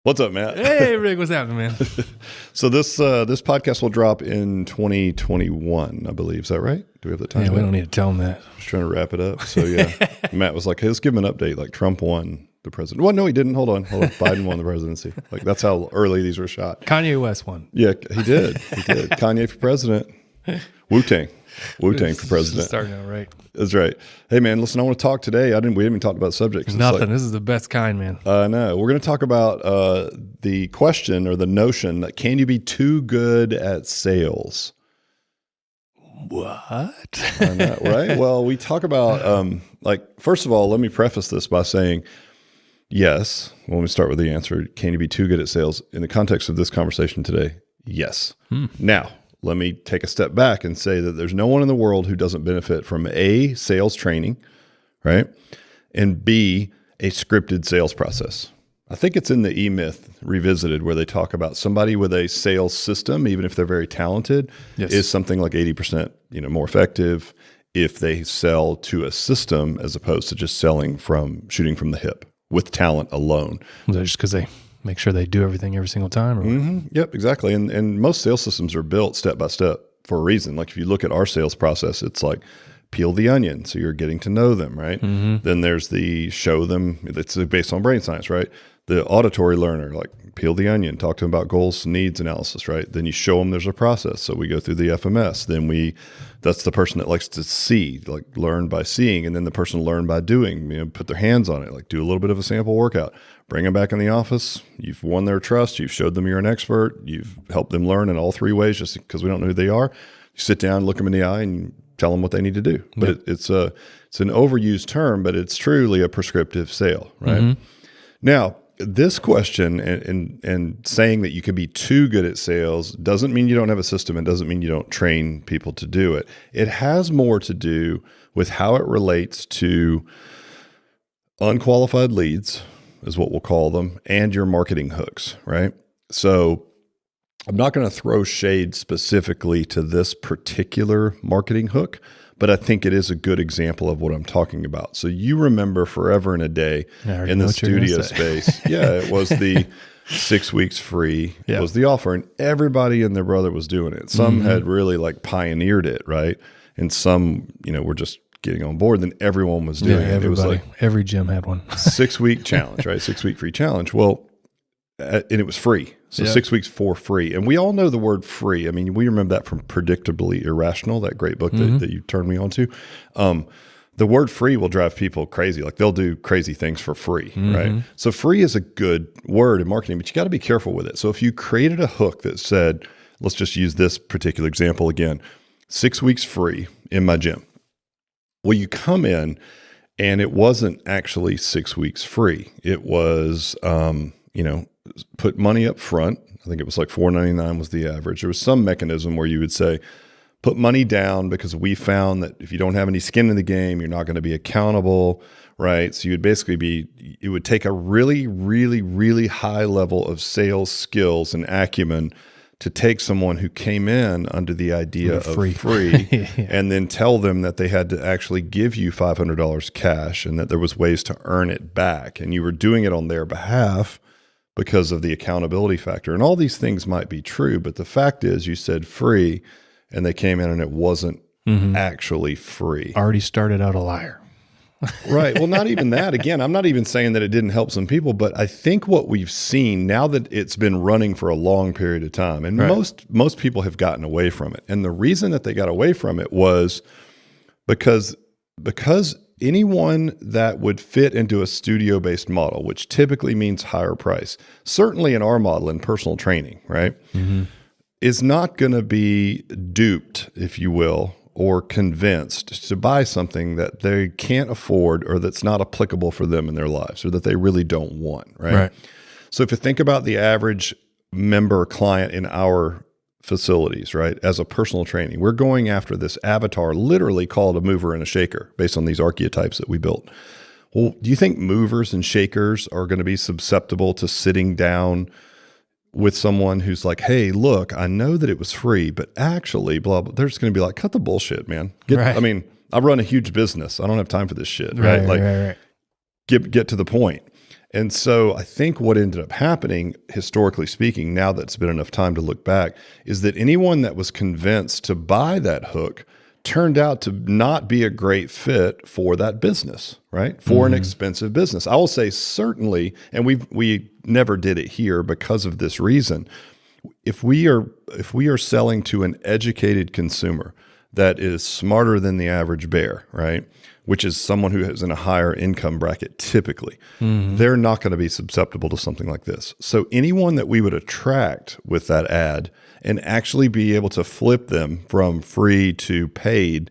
What's up, Matt? Hey, Rick, what's happening, man? So this podcast will drop in 2021, I believe. Is that right? Do we have the time? Yeah, we don't need to tell them that. Just trying to wrap it up. So yeah, Matt was like, hey, let's give him an update. Like Trump won the president. Well, no, he didn't. Hold on. Biden won the presidency. Like that's how early these were shot. Kanye West won. Yeah, he did. Kanye for president. Wu-Tang for president. Starting out right. That's right. Hey man, listen, I want to talk today. We didn't even talk about subjects. Nothing. This is the best kind, man. No, we're going to talk about the question or the notion that can you be too good at sales? What? I know, right? Well, we talk about first of all, let me preface this by saying yes. When we start with the answer, can you be too good at sales? In the context of this conversation today, yes. Now, let me take a step back and say that there's no one in the world who doesn't benefit from A, sales training, right? And B, a scripted sales process. I think it's in the E-Myth Revisited where they talk about somebody with a sales system, even if they're very talented, is something like 80% more effective if they sell to a system as opposed to just shooting from the hip with talent alone. Is that just because they make sure they do everything every single time? Or Yep, exactly. And most sales systems are built step by step for a reason. Like if you look at our sales process, it's like peel the onion. So you're getting to know them, right? Then there's the show them. It's based on brain science, right? The auditory learner, like peel the onion, talk to them about goals, needs analysis, right? Then you show them there's a process. So we go through the FMS. Then that's the person that likes to see, like learn by seeing. And then the person learn by doing, put their hands on it, like do a little bit of a sample workout, bring them back in the office. You've won their trust. You've showed them you're an expert. You've helped them learn in all three ways just because we don't know who they are. You sit down, look them in the eye and tell them what they need to do. But it's an overused term, but it's truly a prescriptive sale, right? Now, this question and saying that you can be too good at sales doesn't mean you don't have a system and doesn't mean you don't train people to do it. It has more to do with how it relates to unqualified leads, is what we'll call them, and your marketing hooks, right? So I'm not going to throw shade specifically to this particular marketing hook, but I think it is a good example of what I'm talking about. So you remember forever and a day in the studio space. Yeah, it was the 6 weeks free. It was the offer, and everybody and their brother was doing it. Some had really pioneered it, right? And some, were just getting on board. Then everyone was doing it. It was like every gym had one. 6 week challenge, right? 6 week free challenge. Well, and it was free. So 6 weeks for free. And we all know the word free. I mean, we remember that from Predictably Irrational, that great book that you turned me on to. The word free will drive people crazy. Like they'll do crazy things for free, right? So free is a good word in marketing, but you got to be careful with it. So if you created a hook that said, let's just use this particular example again, 6 weeks free in my gym. Well, you come in and it wasn't actually 6 weeks free. It was, put money up front. I think it was like $4.99 was the average. There was some mechanism where you would say, put money down because we found that if you don't have any skin in the game, you're not going to be accountable, right? So you would basically it would take a really, really, really high level of sales skills and acumen to take someone who came in under the idea of free and then tell them that they had to actually give you $500 cash and that there was ways to earn it back. And you were doing it on their behalf because of the accountability factor. And all these things might be true, but the fact is you said free and they came in and it wasn't actually free. Already started out a liar. Right. Well, not even that. Again, I'm not even saying that it didn't help some people, but I think what we've seen now that it's been running for a long period of time, and most people have gotten away from it. And the reason that they got away from it was because anyone that would fit into a studio-based model, which typically means higher price, certainly in our model in personal training, right, is not going to be duped, if you will, or convinced to buy something that they can't afford or that's not applicable for them in their lives or that they really don't want, right? So if you think about the average member client in our facilities, right, as a personal training, we're going after this avatar literally called a mover and a shaker based on these archetypes that we built. Well, do you think movers and shakers are going to be susceptible to sitting down with someone who's like, hey, look, I know that it was free, but actually, blah, blah. They're just going to be like, cut the bullshit, man. I mean, I run a huge business. I don't have time for this shit, right? Get to the point. And so I think what ended up happening, historically speaking, now that it's been enough time to look back, is that anyone that was convinced to buy that hook turned out to not be a great fit for that business, right? For an expensive business. I will say certainly, and we never did it here because of this reason. If we are selling to an educated consumer that is smarter than the average bear, right? Which is someone who is in a higher income bracket typically, they're not going to be susceptible to something like this. So anyone that we would attract with that ad and actually be able to flip them from free to paid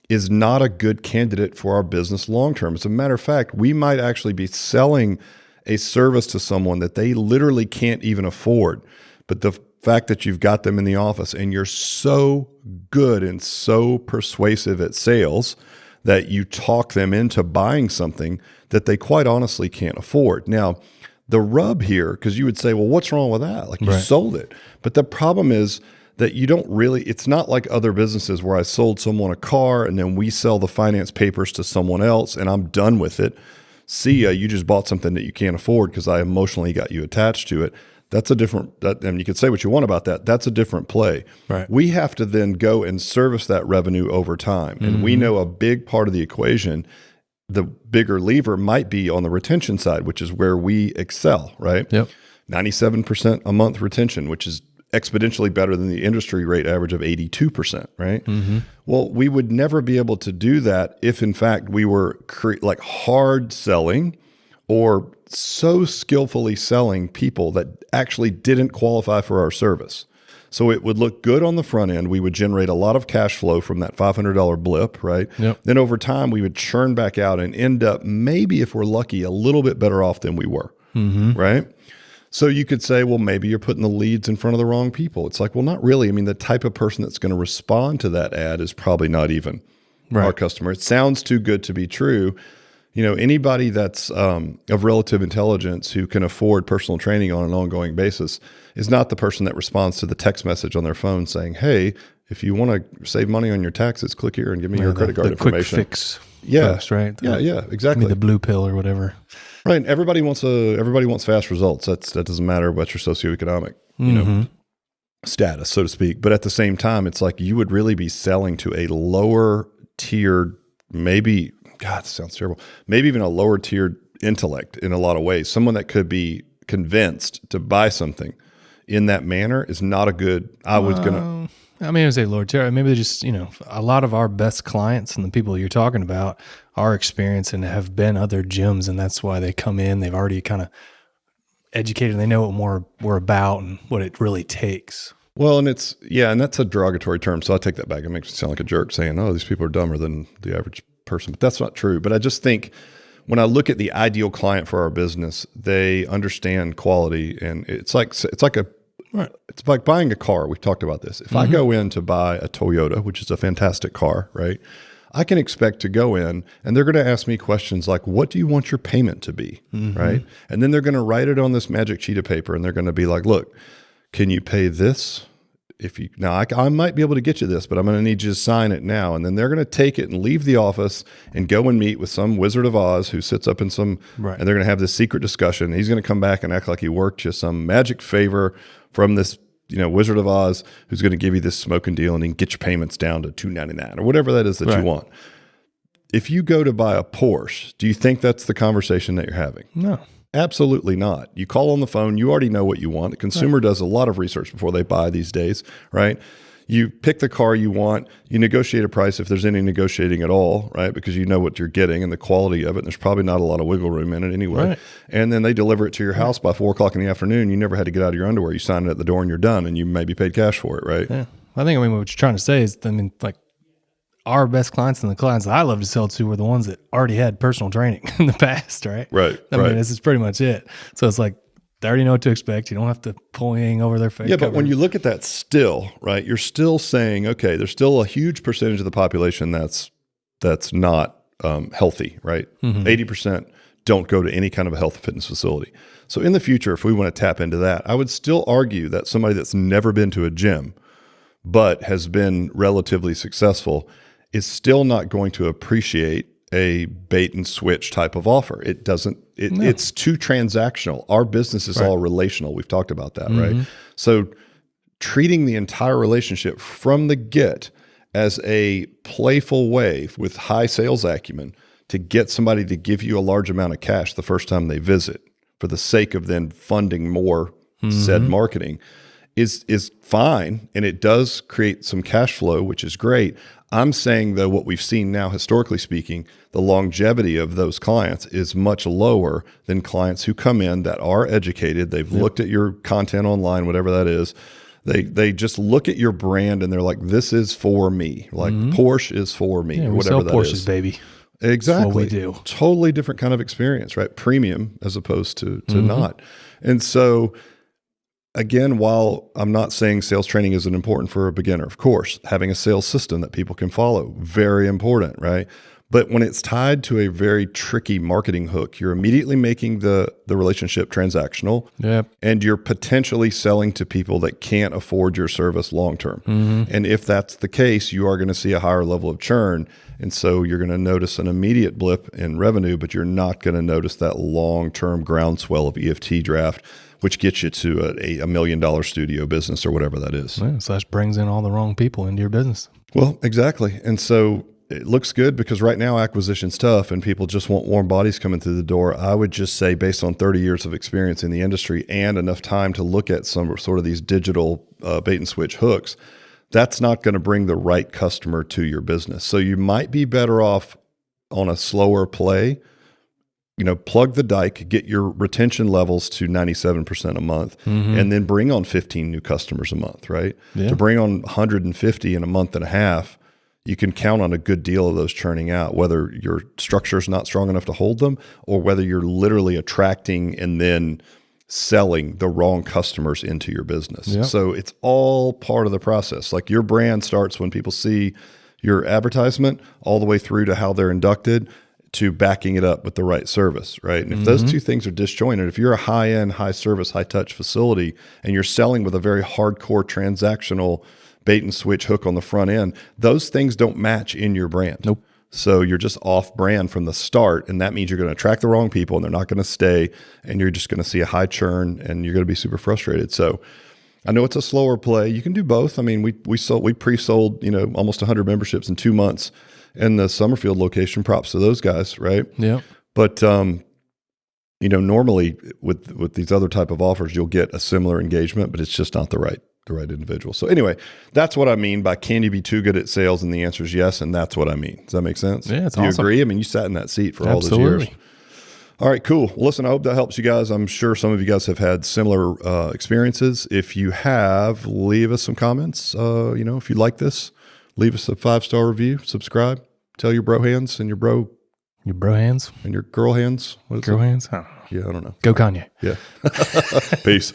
is not a good candidate for our business long-term. As a matter of fact, we might actually be selling a service to someone that they literally can't even afford. But the fact that you've got them in the office and you're so good and so persuasive at sales that you talk them into buying something that they quite honestly can't afford. Now, the rub here, because you would say, well, what's wrong with that? Like you sold it. But the problem is that you don't really, it's not like other businesses where I sold someone a car and then we sell the finance papers to someone else and I'm done with it. See ya, you just bought something that you can't afford because I emotionally got you attached to it. That's a different, and you could say what you want about that. That's a different play. Right. We have to then go and service that revenue over time. And we know a big part of the equation, the bigger lever might be on the retention side, which is where we excel, right? Yep. 97% a month retention, which is exponentially better than the industry rate average of 82%, right? Well, we would never be able to do that if in fact we were like hard selling or so skillfully selling people that actually didn't qualify for our service. So it would look good on the front end. We would generate a lot of cash flow from that $500 blip, right? Yep. Then over time, we would churn back out and end up maybe, if we're lucky, a little bit better off than we were, right? So you could say, well, maybe you're putting the leads in front of the wrong people. It's like, well, not really. I mean, the type of person that's going to respond to that ad is probably not even our customer. It sounds too good to be true. You know, anybody that's of relative intelligence who can afford personal training on an ongoing basis is not the person that responds to the text message on their phone saying, hey, if you want to save money on your taxes, click here and give me your credit card information. Quick fix. Yeah. Post, right? Yeah, exactly. The blue pill or whatever. Right. And everybody wants fast results. That doesn't matter about your socioeconomic, you know, status, so to speak. But at the same time, it's like you would really be selling to a lower tiered, maybe, God, this sounds terrible, maybe even a lower tiered intellect in a lot of ways. Someone that could be convinced to buy something in that manner is not a good, I mean, I would say lower tier. Maybe they're just, a lot of our best clients and the people you're talking about are experienced and have been other gyms, and that's why they come in. They've already kind of educated, and they know what more we're about and what it really takes. Well, and and that's a derogatory term, so I take that back. It makes me sound like a jerk saying, oh, these people are dumber than the average person, but that's not true. But I just think when I look at the ideal client for our business, they understand quality, and it's like buying a car. We've talked about this. If I go in to buy a Toyota, which is a fantastic car, right? I can expect to go in and they're going to ask me questions like, what do you want your payment to be? Right. And then they're going to write it on this magic sheet of paper and they're going to be like, look, can you pay this? I might be able to get you this, but I'm going to need you to sign it now. And then they're going to take it and leave the office and go and meet with some Wizard of Oz who sits up in and they're going to have this secret discussion. He's going to come back and act like he worked you some magic favor from this, Wizard of Oz, who's going to give you this smoking deal and then get your payments down to $299 or whatever that is that you want. If you go to buy a Porsche, do you think that's the conversation that you're having? No. Absolutely not. You call on the phone, you already know what you want. The consumer does a lot of research before they buy these days, right? You pick the car you want, you negotiate a price if there's any negotiating at all, right? Because you know what you're getting and the quality of it. And there's probably not a lot of wiggle room in it anyway. Right. And then they deliver it to your house by 4:00 in the afternoon. You never had to get out of your underwear. You sign it at the door and you're done, and you maybe paid cash for it, right? Yeah. What you're trying to say is, like our best clients and the clients that I love to sell to were the ones that already had personal training in the past, right? Right. I mean, this is pretty much it. So it's like, they already know what to expect. You don't have to pull anything over their face. Yeah, but when you look at that still, right, you're still saying, okay, there's still a huge percentage of the population that's not healthy, right? 80% don't go to any kind of a health and fitness facility. So in the future, if we want to tap into that, I would still argue that somebody that's never been to a gym but has been relatively successful is still not going to appreciate a bait and switch type of offer. It doesn't, it's too transactional. Our business is all relational. We've talked about that, right? So treating the entire relationship from the get as a playful way with high sales acumen to get somebody to give you a large amount of cash the first time they visit for the sake of then funding more said marketing is fine. And it does create some cash flow, which is great. I'm saying, though, what we've seen now, historically speaking, the longevity of those clients is much lower than clients who come in that are educated. They've looked at your content online, whatever that is. They just look at your brand and they're like, this is for me. Like Porsche is for me. Yeah, or we whatever sell that Porsches, is. baby. Exactly. That's what we do. Totally different kind of experience, right? Premium as opposed to not. And so again, while I'm not saying sales training isn't important for a beginner, of course, having a sales system that people can follow, very important, right? But when it's tied to a very tricky marketing hook, you're immediately making the relationship transactional, and you're potentially selling to people that can't afford your service long term. And if that's the case, you are going to see a higher level of churn. And so you're going to notice an immediate blip in revenue, but you're not going to notice that long-term groundswell of EFT draft, which gets you to a $1 million studio business or whatever that is. Yeah, so that brings in all the wrong people into your business. Well, exactly. And so it looks good because right now acquisition's tough and people just want warm bodies coming through the door. I would just say, based on 30 years of experience in the industry and enough time to look at some sort of these digital bait and switch hooks, that's not going to bring the right customer to your business. So you might be better off on a slower play. Plug the dike, get your retention levels to 97% a month, and then bring on 15 new customers a month, right? Yeah. To bring on 150 in a month and a half, you can count on a good deal of those churning out, whether your structure is not strong enough to hold them or whether you're literally attracting and then selling the wrong customers into your business. Yep. So it's all part of the process. Like your brand starts when people see your advertisement all the way through to how they're inducted to backing it up with the right service, right? And if those two things are disjointed, if you're a high-end, high-service, high-touch facility and you're selling with a very hardcore transactional bait and switch hook on the front end, those things don't match in your brand. Nope. So you're just off brand from the start, and that means you're going to attract the wrong people and they're not going to stay, and you're just going to see a high churn and you're going to be super frustrated. So I know it's a slower play. You can do both. I mean, we pre-sold, almost 100 memberships in 2 months in the Summerfield location. Props to those guys, right? Yeah. But normally with these other type of offers, you'll get a similar engagement, but it's just not the right individual. So anyway, that's what I mean by can you be too good at sales? And the answer is yes. And that's what I mean. Does that make sense? Yeah, it's Do you awesome. agree? I mean, you sat in that seat for Absolutely. all those years. All right, cool. Well, listen, I hope that helps you guys. I'm sure some of you guys have had similar experiences. If you have, leave us some comments. If you like this, leave us a 5-star review, subscribe, tell your bro hands and your bro hands and your girl hands. Girl hands? I don't know. Yeah, I don't know. Go Kanye. Yeah. Peace.